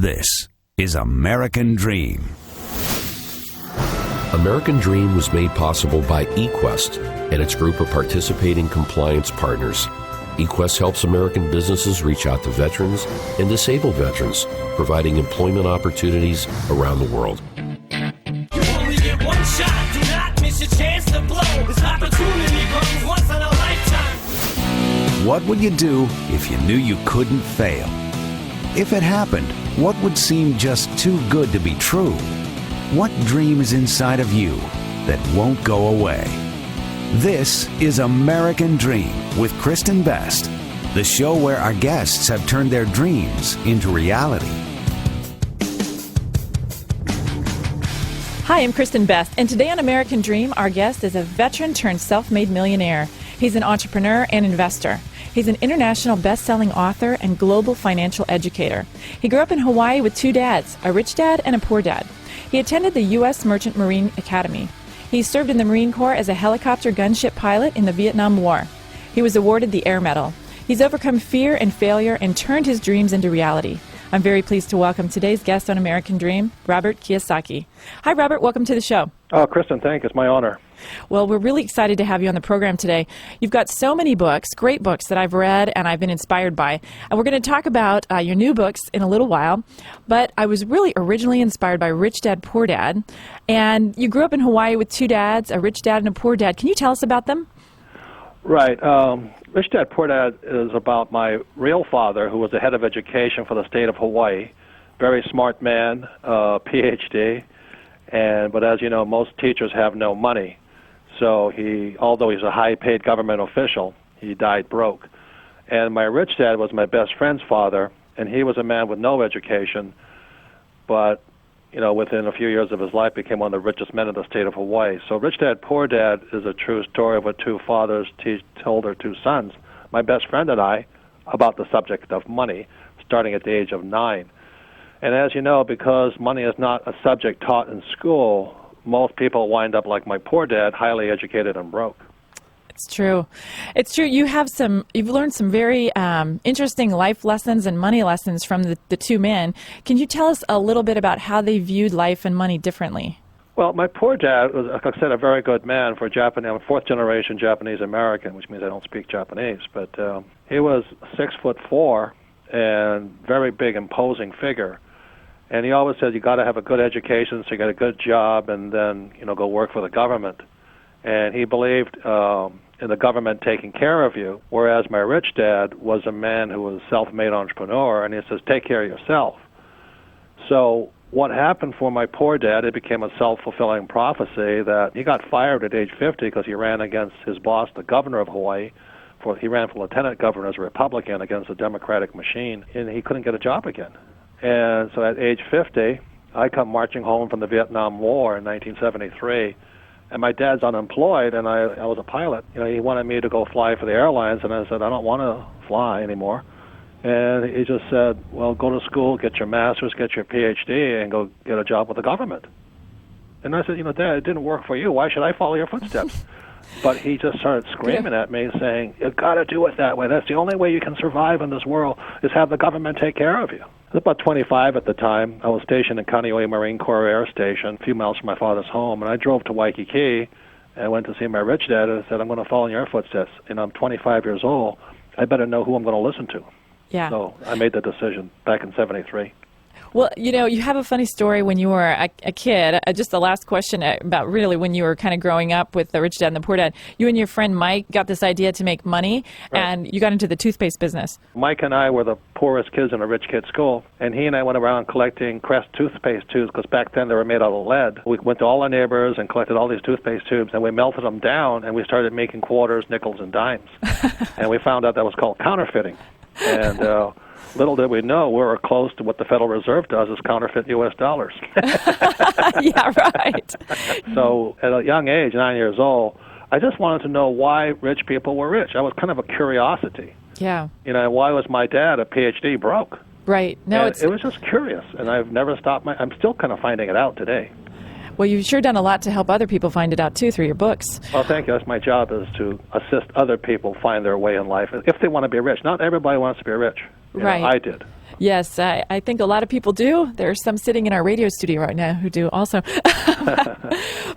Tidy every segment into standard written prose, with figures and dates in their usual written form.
This is American Dream. American Dream was made possible by eQuest and its group of participating compliance partners. eQuest helps American businesses reach out to veterans and disabled veterans, providing employment opportunities around the world. You only get one shot, do not miss your chance to blow. This opportunity comes once in a lifetime. What would you do if you knew you couldn't fail? If it happened, what would seem just too good to be true? What dream is inside of you that won't go away? This is American Dream with Kristen Best, the show where our guests have turned their dreams into reality. Hi, I'm Kristen Best, and today on American Dream, our guest is a veteran turned self-made millionaire. He's an entrepreneur and investor. He's an international best-selling author and global financial educator. He grew up in Hawaii with two dads, a rich dad and a poor dad. He attended the U.S. Merchant Marine Academy. He served in the Marine Corps as a helicopter gunship pilot in the Vietnam War. He was awarded the Air Medal. He's overcome fear and failure and turned his dreams into reality. I'm very pleased to welcome today's guest on American Dream, Robert Kiosaki. Hi, Robert. Welcome to the show. Oh, Kristen, thank you. It's my honor. Well, we're really excited to have you on the program today. You've got so many books, great books that I've read and I've been inspired by. And we're going to talk about your new books in a little while. But I was really originally inspired by Rich Dad, Poor Dad. And you grew up in Hawaii with two dads, a rich dad and a poor dad. Can you tell us about them? Right. Rich Dad, Poor Dad is about my real father, who was the head of education for the state of Hawaii. Very smart man, PhD. But as you know, most teachers have no money. So although he's a high-paid government official, he died broke. And my rich dad was my best friend's father, and he was a man with no education, but within a few years of his life became one of the richest men in the state of Hawaii. So Rich Dad, Poor Dad is a true story of what two fathers told their two sons, my best friend and I, about the subject of money, starting at the age of 9. And as you know, because money is not a subject taught in school, most people wind up like my poor dad, highly educated and broke. It's true. It's true. You've learned some very interesting life lessons and money lessons from the two men. Can you tell us a little bit about how they viewed life and money differently? Well, my poor dad was, like I said, a very good man for Japanese. I'm a fourth-generation Japanese American, which means I don't speak Japanese. But he was 6'4" and very big, imposing figure. And he always said, you got to have a good education, so you get a good job, and then go work for the government. And he believed in the government taking care of you, whereas my rich dad was a man who was a self-made entrepreneur, and he says, take care of yourself. So what happened for my poor dad, it became a self-fulfilling prophecy that he got fired at age 50 because he ran against his boss, the governor of Hawaii. He ran for lieutenant governor as a Republican against the Democratic machine, and he couldn't get a job again. And so at age 50, I come marching home from the Vietnam War in 1973, and my dad's unemployed, and I was a pilot. He wanted me to go fly for the airlines, and I said, I don't want to fly anymore. And he just said, well, go to school, get your master's, get your PhD, and go get a job with the government. And I said, Dad, it didn't work for you. Why should I follow your footsteps? But he just started screaming at me, saying, you've got to do it that way. That's the only way you can survive in this world, is have the government take care of you. I was about 25 at the time. I was stationed in Kaneohe Marine Corps Air Station, a few miles from my father's home, and I drove to Waikiki and went to see my rich dad and said, I'm going to follow in your footsteps. I'm 25 years old. I better know who I'm going to listen to. Yeah. So I made the decision back in 73. Well, you have a funny story when you were a kid. Just the last question about really when you were kind of growing up with the rich dad and the poor dad. You and your friend Mike got this idea to make money, right, and you got into the toothpaste business. Mike and I were the poorest kids in a rich kid's school, and he and I went around collecting Crest toothpaste tubes because back then they were made out of lead. We went to all our neighbors and collected all these toothpaste tubes, and we melted them down, and we started making quarters, nickels, and dimes. And we found out that was called counterfeiting. And little did we know we were close to what the Federal Reserve does, is counterfeit U.S. dollars. Yeah, right. So at a young age, 9 years old, I just wanted to know why rich people were rich. I was kind of a curiosity. Yeah. Why was my dad, a PhD, broke? Right. No, it was just curious, and I've never stopped. I'm still kind of finding it out today. Well, you've sure done a lot to help other people find it out, too, through your books. Well, thank you. That's my job, is to assist other people find their way in life if they want to be rich. Not everybody wants to be rich. Right. I did. Yes, I think a lot of people do. There are some sitting in our radio studio right now who do also.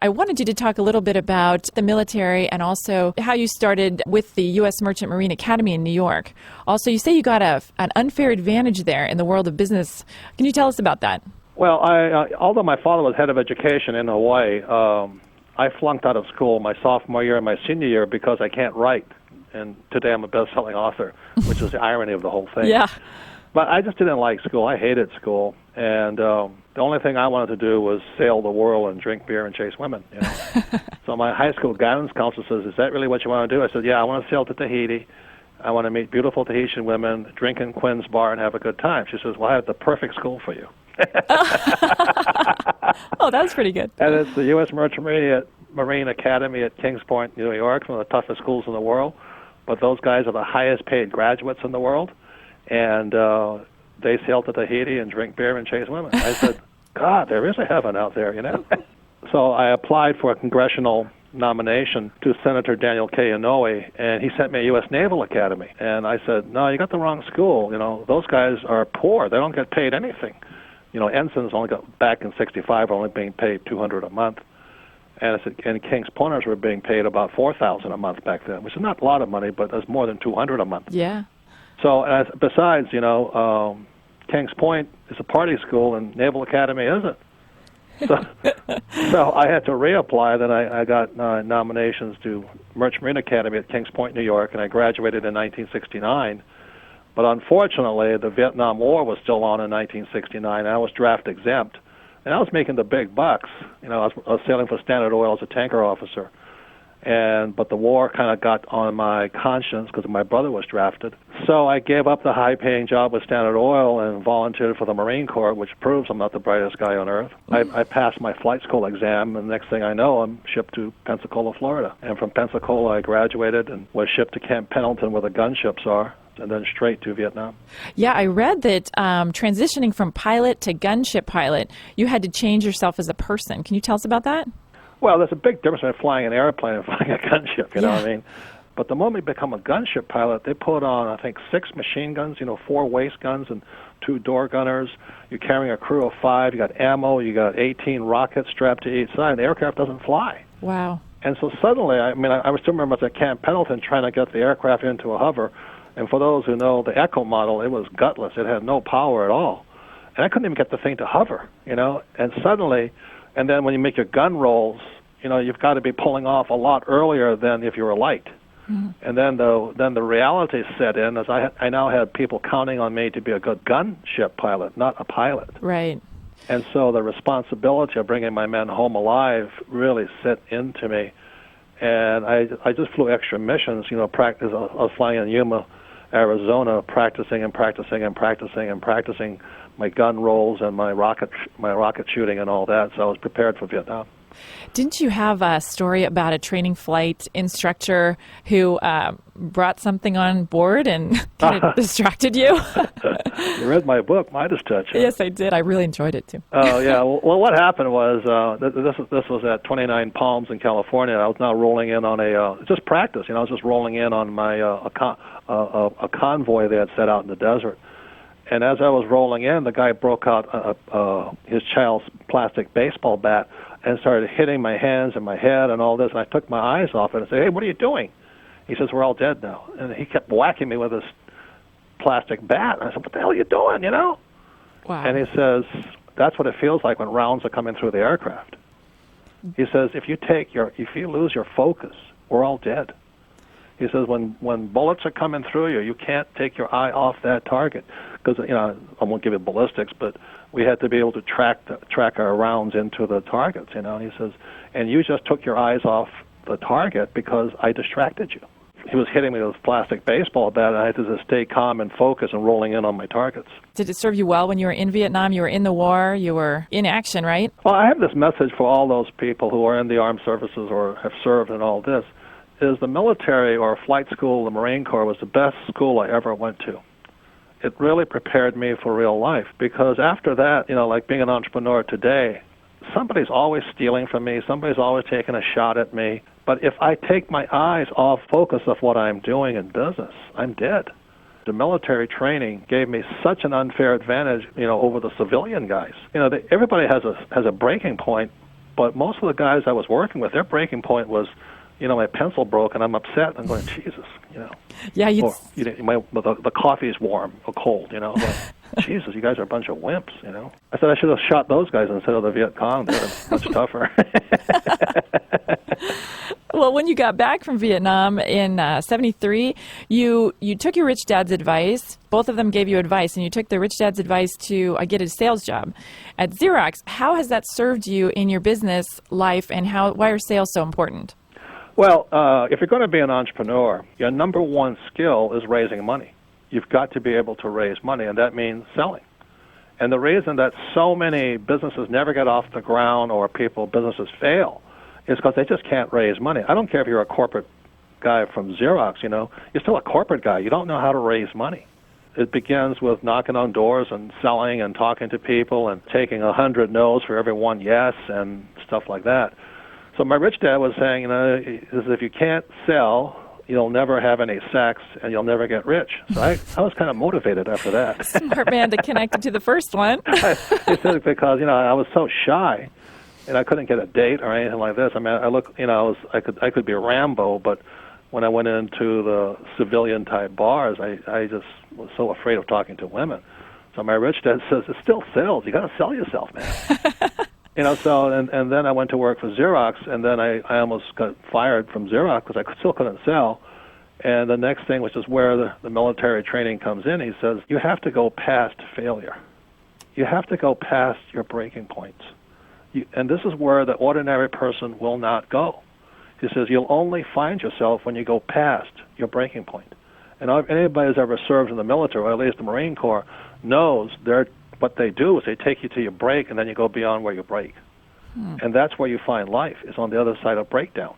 I wanted you to talk a little bit about the military and also how you started with the U.S. Merchant Marine Academy in New York. Also, you say you got an unfair advantage there in the world of business. Can you tell us about that? Well, although my father was head of education in Hawaii, I flunked out of school my sophomore year and my senior year because I can't write. And today I'm a best-selling author, which is the irony of the whole thing. Yeah. But I just didn't like school. I hated school. And the only thing I wanted to do was sail the world and drink beer and chase women. You know? So my high school guidance counselor says, "Is that really what you want to do?" I said, "Yeah, I want to sail to Tahiti. I want to meet beautiful Tahitian women, drink in Quinn's bar, and have a good time." She says, "Well, I have the perfect school for you." Oh, that was pretty good. And it's the U.S. Merchant Marine Academy at Kings Point, New York, one of the toughest schools in the world. But those guys are the highest paid graduates in the world. And they sail to Tahiti and drink beer and chase women. I said, God, there is a heaven out there, you know? So I applied for a congressional nomination to Senator Daniel K. Inouye, and he sent me a U.S. Naval Academy. And I said, no, you got the wrong school. You know, those guys are poor. They don't get paid anything. You know, ensigns only got back in '65 were only being paid $200 a month. And I said, and King's Pointers were being paid about $4,000 a month back then, which is not a lot of money, but it's more than $200 a month. Yeah. So besides, you know, Kings Point is a party school and Naval Academy isn't. So I had to reapply. Then I got nominations to Merchant Marine Academy at Kings Point, New York, and I graduated in 1969. But unfortunately, the Vietnam War was still on in 1969, and I was draft exempt. And I was making the big bucks. You know, I was sailing for Standard Oil as a tanker officer. But the war kind of got on my conscience because my brother was drafted. So I gave up the high-paying job with Standard Oil and volunteered for the Marine Corps, which proves I'm not the brightest guy on earth. I passed my flight school exam, and the next thing I know, I'm shipped to Pensacola, Florida. And from Pensacola, I graduated and was shipped to Camp Pendleton, where the gunships are, and then straight to Vietnam. Yeah, I read that transitioning from pilot to gunship pilot, you had to change yourself as a person. Can you tell us about that? Well, there's a big difference between flying an airplane and flying a gunship, you know what I mean? But the moment you become a gunship pilot, they put on, I think, 6 machine guns, 4 waist guns and 2 door gunners. You're carrying a crew of 5. You got ammo. You got 18 rockets strapped to each side. The aircraft doesn't fly. Wow. And so suddenly, I still remember at Camp Pendleton trying to get the aircraft into a hover. And for those who know the Echo model, it was gutless. It had no power at all. And I couldn't even get the thing to hover, And suddenly, and then when you make your gun rolls, you've got to be pulling off a lot earlier than if you were light. Mm-hmm. And then the reality set in, as I now had people counting on me to be a good gunship pilot, not a pilot. Right. And so the responsibility of bringing my men home alive really set into me. And I just flew extra missions, practice. I was flying in Yuma, Arizona, practicing my gun rolls and my rocket shooting and all that. So I was prepared for Vietnam. Didn't you have a story about a training flight instructor who brought something on board and kind of distracted you? You read my book, Midas Touch. Huh? Yes, I did. I really enjoyed it, too. Oh, yeah. Well, what happened was, this was at 29 Palms in California. I was now rolling in on just practice. I was just rolling in on my a convoy they had set out in the desert. And as I was rolling in, the guy broke out his child's plastic baseball bat and started hitting my hands and my head and all this. And I took my eyes off it and said, "Hey, what are you doing?" He says, "We're all dead now." And he kept whacking me with his plastic bat. And I said, "What the hell are you doing, Wow. And he says, "That's what it feels like when rounds are coming through the aircraft." He says, if you lose your focus, we're all dead. He says, when bullets are coming through you can't take your eye off that target. Because, I won't give you ballistics, but we had to be able to track our rounds into the targets, And he says, and you just took your eyes off the target because I distracted you. He was hitting me with a plastic baseball bat, and I had to just stay calm and focus and rolling in on my targets. Did it serve you well when you were in Vietnam? You were in the war. You were in action, right? Well, I have this message for all those people who are in the armed services or have served in all this, is the military or flight school, the Marine Corps, was the best school I ever went to. It really prepared me for real life, because after that, like being an entrepreneur today, somebody's always stealing from me, somebody's always taking a shot at me. But if I take my eyes off focus of what I'm doing in business, I'm dead. The military training gave me such an unfair advantage, over the civilian guys. Everybody has a breaking point, but most of the guys I was working with, their breaking point was, my pencil broke and I'm upset. I'm going, Jesus, Yeah, or the coffee is warm or cold, Like, Jesus, you guys are a bunch of wimps, I said I should have shot those guys instead of the Viet Cong. They're much tougher. Well, when you got back from Vietnam in 73, you took your rich dad's advice. Both of them gave you advice, and you took the rich dad's advice to get a sales job at Xerox. How has that served you in your business life, and why are sales so important? Well, if you're going to be an entrepreneur, your number one skill is raising money. You've got to be able to raise money, and that means selling. And the reason that so many businesses never get off the ground or businesses fail is because they just can't raise money. I don't care if you're a corporate guy from Xerox, you're still a corporate guy. You don't know how to raise money. It begins with knocking on doors and selling and talking to people and taking 100 no's for every one yes and stuff like that. So my rich dad was saying, if you can't sell, you'll never have any sex and you'll never get rich. So I was kind of motivated after that. Smart man to connect it to the first one. He said because, I was so shy and I couldn't get a date or anything like this. I mean, I could be Rambo, but when I went into the civilian type bars, I just was so afraid of talking to women. So my rich dad says, it still sells. You got to sell yourself, man. And then I went to work for Xerox, and then I almost got fired from Xerox because I still couldn't sell. And the next thing, which is where the military training comes in, he says, you have to go past failure. You have to go past your breaking points. And this is where the ordinary person will not go. He says, you'll only find yourself when you go past your breaking point. And anybody who's ever served in the military, or at least the Marine Corps, knows what they do is they take you to your break, and then you go beyond where you break. And that's where you find life, is on the other side of breakdown.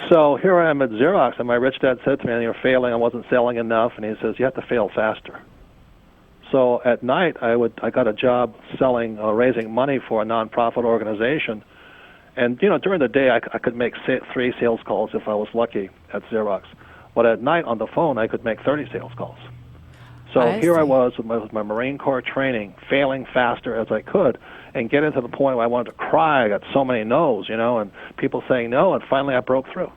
So here I am at Xerox, and my rich dad said to me, you're failing, I wasn't selling enough, and he says, you have to fail faster. So at night, I got a job selling, raising money for a nonprofit organization. And, during the day, I could make 3 sales calls if I was lucky at Xerox. But at night on the phone, I could make 30 sales calls. So I was with my Marine Corps training, failing faster as I could, and getting to the point where I wanted to cry. I got so many no's, and people saying no, and finally I broke through.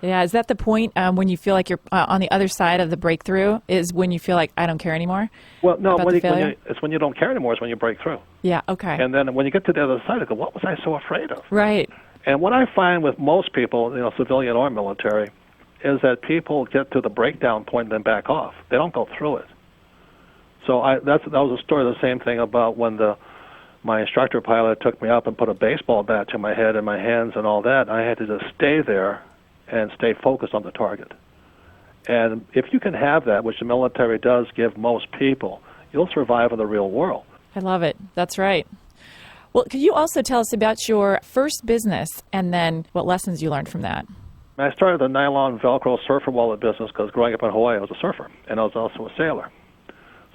Yeah, is that the point when you feel like you're on the other side of the breakthrough, is when you feel like, I don't care anymore? Well, no, it's when you don't care anymore, it's when you break through. Yeah, okay. And then when you get to the other side, I go, what was I so afraid of? Right. And what I find with most people, civilian or military, is that people get to the breakdown point and then back off. They don't go through it. So that was a story, the same thing about when my instructor pilot took me up and put a baseball bat to my head and my hands and all that. I had to just stay there and stay focused on the target. And if you can have that, which the military does give most people, you'll survive in the real world. I love it. That's right. Well, could you also tell us about your first business and then what lessons you learned from that? I started the nylon Velcro surfer wallet business because growing up in Hawaii, I was a surfer, and I was also a sailor.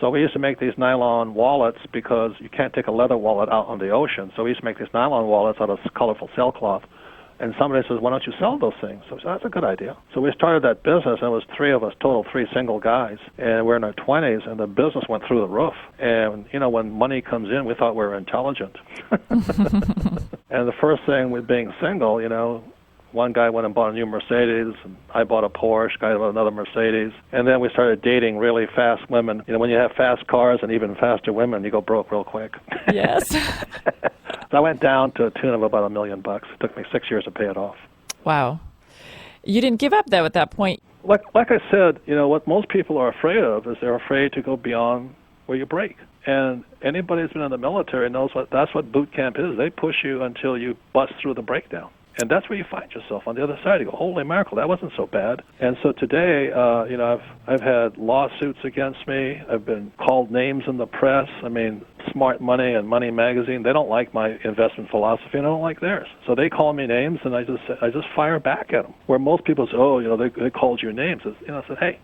So we used to make these nylon wallets because you can't take a leather wallet out on the ocean. So we used to make these nylon wallets out of colorful sailcloth. And somebody says, why don't you sell those things? So I said, that's a good idea. So we started that business, and it was 3 of us, total 3 single guys. And we're in our 20s, and the business went through the roof. And, when money comes in, we thought we were intelligent. And the first thing with being single, one guy went and bought a new Mercedes, and I bought a Porsche, guy bought another Mercedes. And then we started dating really fast women. When you have fast cars and even faster women, you go broke real quick. Yes. So I went down to a tune of about $1 million. It took me 6 years to pay it off. Wow. You didn't give up, though, at that point. Like I said, what most people are afraid of is they're afraid to go beyond where you break. And anybody who's been in the military knows that's what boot camp is. They push you until you bust through the breakdown. And that's where you find yourself on the other side. You go, holy mackerel, that wasn't so bad. And so today, I've had lawsuits against me. I've been called names in the press. I mean, Smart Money and Money Magazine, they don't like my investment philosophy, and I don't like theirs. So they call me names, and I just fire back at them. Where most people say, they called you names. I said, hey,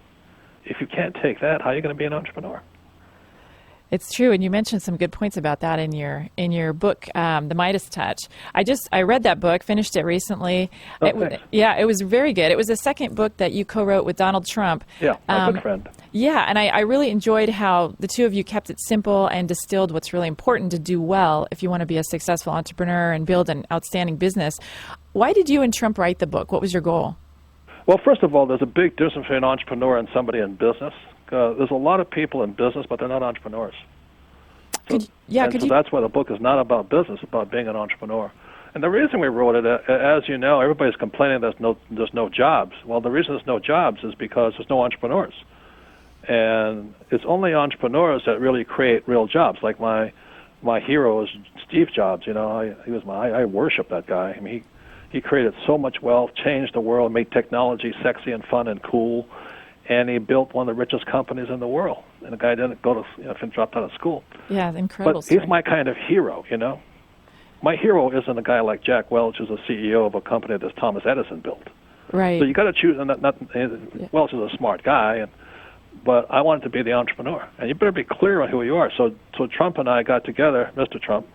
if you can't take that, how are you going to be an entrepreneur? It's true, and you mentioned some good points about that in your book, The Midas Touch. I read that book, finished it recently. Thanks. It was very good. It was the second book that you co-wrote with Donald Trump. Yeah, my good friend. Yeah, and I really enjoyed how the two of you kept it simple and distilled what's really important to do well if you want to be a successful entrepreneur and build an outstanding business. Why did you and Trump write the book? What was your goal? Well, first of all, there's a big difference between an entrepreneur and somebody in business. There's a lot of people in business, but they're not entrepreneurs. So that's why the book is not about business, it's about being an entrepreneur. And the reason we wrote it, as you know, everybody's complaining there's no jobs. Well, the reason there's no jobs is because there's no entrepreneurs. And it's only entrepreneurs that really create real jobs. Like my hero is Steve Jobs. You know, I worship that guy. I mean, he created so much wealth, changed the world, made technology sexy and fun and cool. And he built one of the richest companies in the world. And the guy didn't go to, dropped out of school. Yeah, incredible. But he's my kind of hero, you know. My hero isn't a guy like Jack Welch, who's a CEO of a company that Thomas Edison built. Right. So you got to choose. Welch is a smart guy, but I wanted to be the entrepreneur. And you better be clear on who you are. So Trump and I got together, Mr. Trump,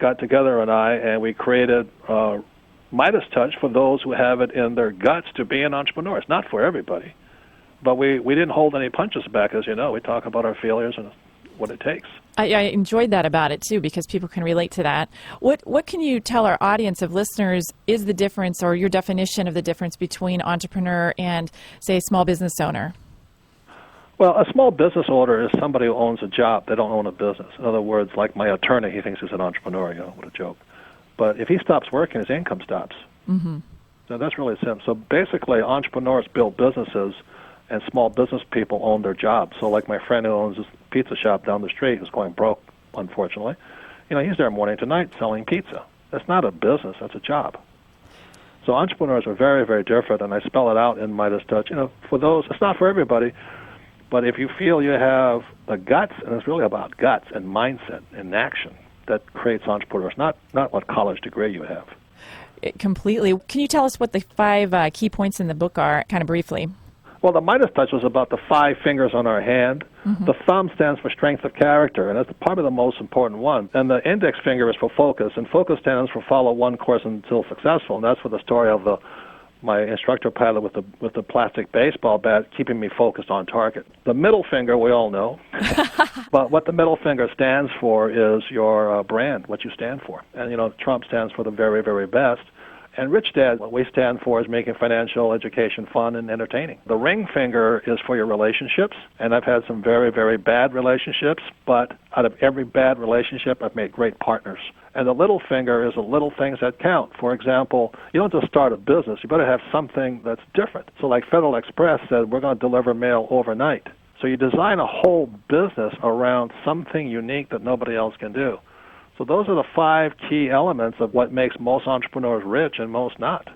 and we created Midas Touch for those who have it in their guts to be an entrepreneur. It's not for everybody. But we didn't hold any punches back, as you know. We talk about our failures and what it takes. I enjoyed that about it, too, because people can relate to that. What can you tell our audience of listeners is the difference or your definition of the difference between entrepreneur and, say, small business owner? Well, a small business owner is somebody who owns a job. They don't own a business. In other words, like my attorney, he thinks he's an entrepreneur. You know, what a joke. But if he stops working, his income stops. Mm-hmm. So that's really simple. So basically, entrepreneurs build businesses, and small business people own their jobs. So like my friend who owns this pizza shop down the street who's going broke, unfortunately, you know, he's there morning to night selling pizza. That's not a business, that's a job. So entrepreneurs are very, very different, and I spell it out in Midas Touch. You know, for those, it's not for everybody, but if you feel you have the guts, and it's really about guts and mindset and action that creates entrepreneurs, not what college degree you have. Completely. Can you tell us what the 5 key points in the book are, kind of briefly? Well, the Midas Touch was about the 5 fingers on our hand. Mm-hmm. The thumb stands for strength of character, and that's probably the most important one. And the index finger is for focus, and focus stands for follow one course until successful. And that's for the story of my instructor pilot with the plastic baseball bat keeping me focused on target. The middle finger, we all know. But what the middle finger stands for is your brand, what you stand for. And, you know, Trump stands for the very, very best. And Rich Dad, what we stand for is making financial education fun and entertaining. The ring finger is for your relationships, and I've had some very, very bad relationships, but out of every bad relationship, I've made great partners. And the little finger is the little things that count. For example, you don't just start a business. You better have something that's different. So like Federal Express said, we're going to deliver mail overnight. So you design a whole business around something unique that nobody else can do. So those are the 5 key elements of what makes most entrepreneurs rich and most not.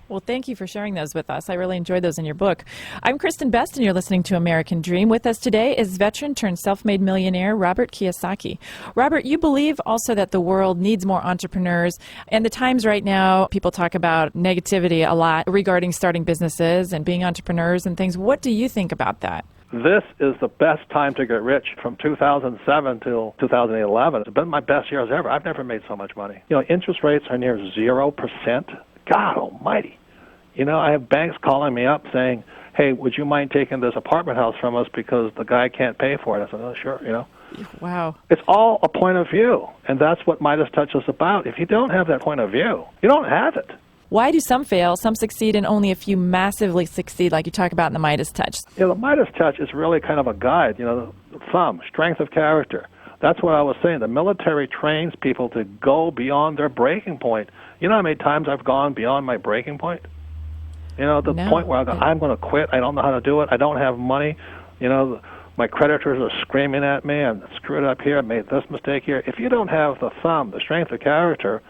Well, thank you for sharing those with us. I really enjoyed those in your book. I'm Kristen Best, and you're listening to American Dream. With us today is veteran turned self-made millionaire Robert Kiosaki. Robert, you believe also that the world needs more entrepreneurs. And the times right now, people talk about negativity a lot regarding starting businesses and being entrepreneurs and things. What do you think about that? This is the best time to get rich. From 2007 till 2011, it's been my best years ever. I've never made so much money. You know, interest rates are near 0%. God almighty. You know, I have banks calling me up saying, hey, would you mind taking this apartment house from us because the guy can't pay for it? I said, oh, sure, you know. Wow. It's all a point of view, and that's what Midas Touch is about. If you don't have that point of view, you don't have it. Why do some fail, some succeed, and only a few massively succeed, like you talk about in the Midas Touch? You know, the Midas Touch is really kind of a guide, you know, the thumb, strength of character. That's what I was saying. The military trains people to go beyond their breaking point. You know how many times I've gone beyond my breaking point? You know, the point where I'm going to quit. I don't know how to do it. I don't have money. You know, my creditors are screaming at me. I screwed up here. I made this mistake here. If you don't have the thumb, the strength of character,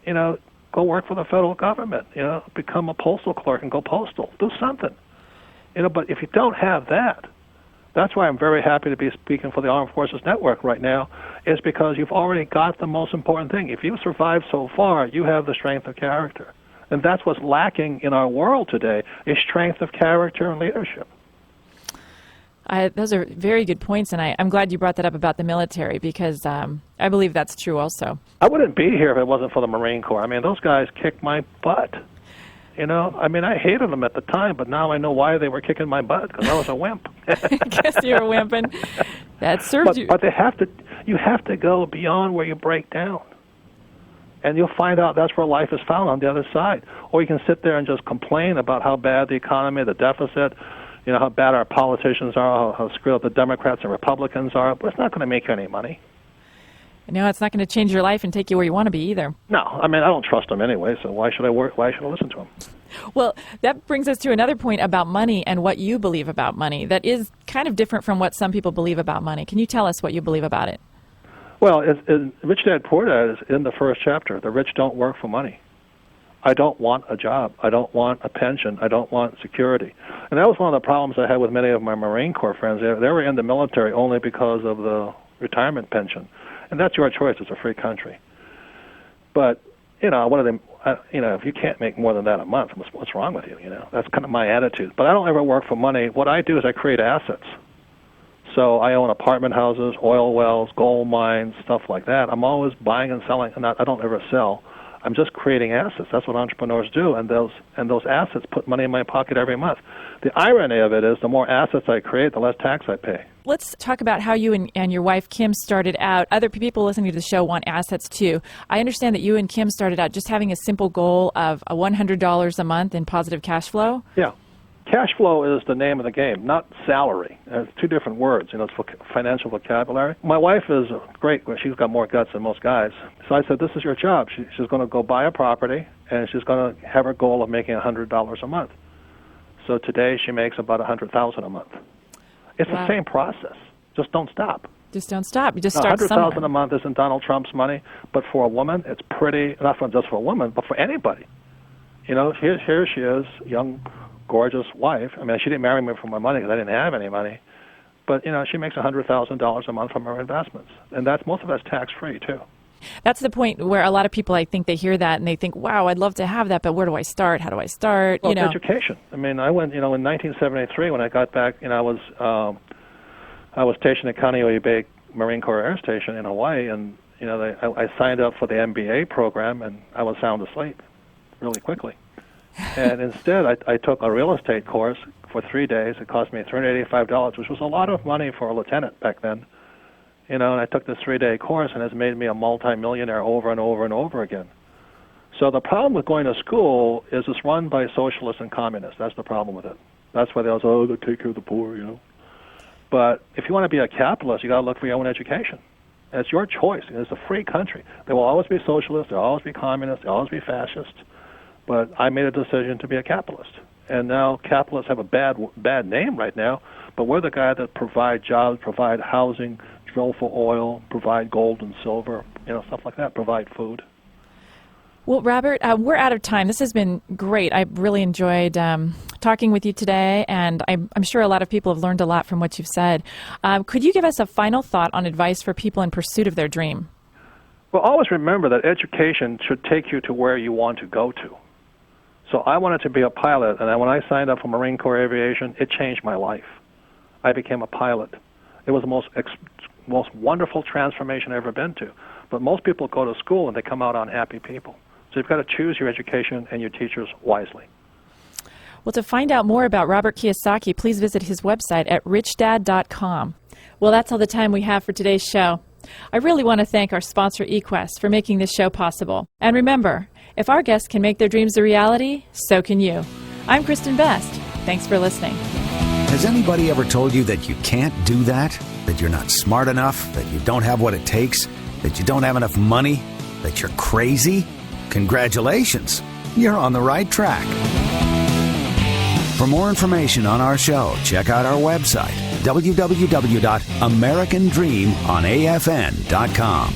you know, go work for the federal government. You know, become a postal clerk and go postal. Do something. You know, but if you don't have that, that's why I'm very happy to be speaking for the Armed Forces Network right now, is because you've already got the most important thing. If you've survived so far, you have the strength of character. And that's what's lacking in our world today, is strength of character and leadership. Those are very good points, and I'm glad you brought that up about the military because I believe that's true also. I wouldn't be here if it wasn't for the Marine Corps. I mean, those guys kicked my butt. You know, I mean, I hated them at the time, but now I know why they were kicking my butt, because I was a wimp. I guess you were a wimp, and that served you. But you have to go beyond where you break down. And you'll find out that's where life is found on the other side. Or you can sit there and just complain about how bad the economy, the deficit, you know, how bad our politicians are, how screwed up the Democrats and Republicans are, but it's not going to make you any money. No, it's not going to change your life and take you where you want to be either. No, I mean, I don't trust them anyway, so why should I work? Why should I listen to them? Well, that brings us to another point about money and what you believe about money. That is kind of different from what some people believe about money. Can you tell us what you believe about it? Well, Rich Dad Poor Dad is in the first chapter. The rich don't work for money. I don't want a job. I don't want a pension. I don't want security. And that was one of the problems I had with many of my Marine Corps friends. They were in the military only because of the retirement pension. And that's your choice. It's a free country. But, you know, if you can't make more than that a month, what's wrong with you? You know, that's kind of my attitude. But I don't ever work for money. What I do is I create assets. So I own apartment houses, oil wells, gold mines, stuff like that. I'm always buying and selling, and I don't ever sell. I'm just creating assets. That's what entrepreneurs do, and those assets put money in my pocket every month. The irony of it is the more assets I create, the less tax I pay. Let's talk about how you and your wife, Kim, started out. Other people listening to the show want assets, too. I understand that you and Kim started out just having a simple goal of $100 a month in positive cash flow. Yeah. Cash flow is the name of the game, not salary. It's two different words. You know, it's financial vocabulary. My wife is great. She's got more guts than most guys. So I said, this is your job. She's going to go buy a property, and she's going to have her goal of making $100 a month. So today she makes about $100,000 a month. It's the same process. Just don't stop. Just don't stop. You just start somewhere. $100,000 a month isn't Donald Trump's money, but for a woman, it's pretty, not just for a woman, but for anybody. You know, here she is, young, gorgeous wife. I mean, she didn't marry me for my money because I didn't have any money. But, you know, she makes $100,000 a month from her investments. And most of that's tax-free, too. That's the point where a lot of people, I think, they hear that and they think, wow, I'd love to have that, but where do I start? How do I start? Well, education. I mean, I went, in 1973 when I got back, I was stationed at Kaneohe Bay Marine Corps Air Station in Hawaii, and, I signed up for the MBA program, and I was sound asleep really quickly. And instead, I took a real estate course for 3 days. It cost me $385, which was a lot of money for a lieutenant back then. And I took this 3-day course, and it's made me a multimillionaire over and over and over again. So the problem with going to school is it's run by socialists and communists. That's the problem with it. That's why they always they take care of the poor, But if you want to be a capitalist, you got to look for your own education. And it's your choice. It's a free country. There will always be socialists. There will always be communists. There will always be fascists. But I made a decision to be a capitalist. And now capitalists have a bad name right now, but we're the guy that provide jobs, provide housing, drill for oil, provide gold and silver, stuff like that, provide food. Well, Robert, we're out of time. This has been great. I really enjoyed talking with you today, and I'm sure a lot of people have learned a lot from what you've said. Could you give us a final thought on advice for people in pursuit of their dream? Well, always remember that education should take you to where you want to go to. So I wanted to be a pilot, and when I signed up for Marine Corps Aviation, it changed my life. I became a pilot. It was the most wonderful transformation I've ever been to. But most people go to school and they come out unhappy people. So you've got to choose your education and your teachers wisely. Well, to find out more about Robert Kiosaki, please visit his website at richdad.com. Well, that's all the time we have for today's show. I really want to thank our sponsor, eQuest, for making this show possible. And remember, if our guests can make their dreams a reality, so can you. I'm Kristen Best. Thanks for listening. Has anybody ever told you that you can't do that? That you're not smart enough? That you don't have what it takes? That you don't have enough money? That you're crazy? Congratulations. You're on the right track. For more information on our show, check out our website, www.americandreamonafn.com.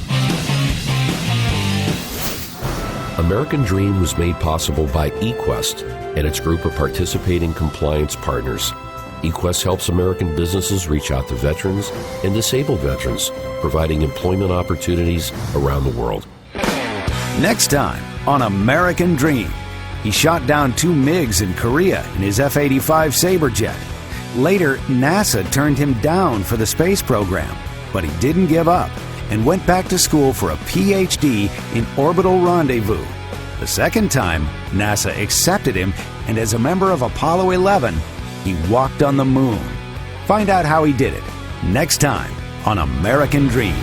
American Dream was made possible by eQuest and its group of participating compliance partners. eQuest helps American businesses reach out to veterans and disabled veterans, providing employment opportunities around the world. Next time on American Dream, he shot down 2 MiGs in Korea in his F-85 Sabre jet. Later, NASA turned him down for the space program, but he didn't give up and went back to school for a PhD in orbital rendezvous. The second time, NASA accepted him, and as a member of Apollo 11, he walked on the moon. Find out how he did it next time on American Dream.